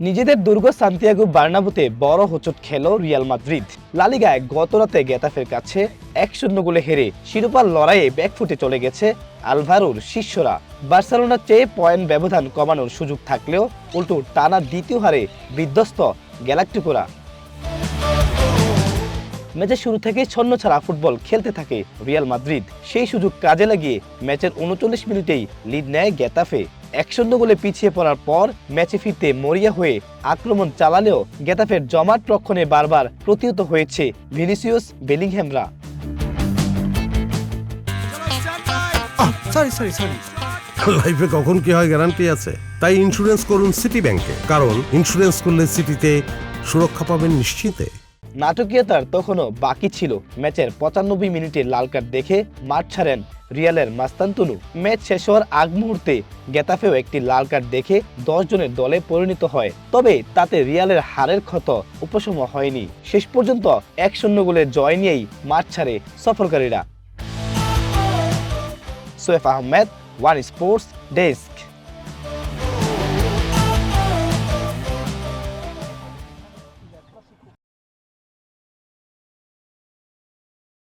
নিজেদের দুর্গ সান্তিয়াগো বার্নাব্যুতে বড় হোঁচট খেল রিয়াল মাদ্রিদ। লা লিগায় গতরাতে গেতাফের কাছে 1-0 গোলে হেরে শিরোপার লড়াইয়ে ব্যাকফুটে চলে গেছে আলভারোর শিষ্যরা। বার্সেলোনার চেয়ে পয়েন্ট ব্যবধান কমানোর সুযোগ থাকলেও উল্টো টানা দ্বিতীয় হারে বিধ্বস্ত গ্যালাক্টিকোরা। ম্যাচের শুরু থেকেই ছন্নছাড়া ফুটবল খেলতে থাকে রিয়াল মাদ্রিদ। সেই সুযোগ কাজে লাগিয়ে ম্যাচের 39 মিনিটেই লিড নেয় গেতাফে। 1-0 গোলে পিছিয়ে পড়ার পর ম্যাচে ফিরতে মরিয়া হয়ে আক্রমণ চালালেও গেতাফের জমাট রক্ষণে বারবার প্রতিহত হয়েছে ভিনিসিয়াস বেলিংহ্যামরা। লাইফে কখন কি হয় গ্যারান্টি আছে, তাই ইন্স্যুরেন্স করুন সিটি ব্যাংকে, কারণ ইন্স্যুরেন্স করলে সিটিতে সুরক্ষা পাবেন নিশ্চিন্তে। নাটকীয়তার তখনও বাকি ছিল। ম্যাচের 95 মিনিটে লাল কার্ড দেখে মাঠ ছাড়েন রিয়ালের মাস্তানতুনু। ম্যাচ শেষ হওয়ার আগ মুহূর্তে গেতাফেও একটি লাল কার্ড দেখে 10 জনের দলে পরিণত হয়। তবে তাতে রিয়ালের হারের ক্ষত উপশম হয়নি। শেষ পর্যন্ত 1-0 গোলের জয় নিয়েই মাঠ ছাড়ে সফরকারীরা। Swipe Ahmed, one sports desk.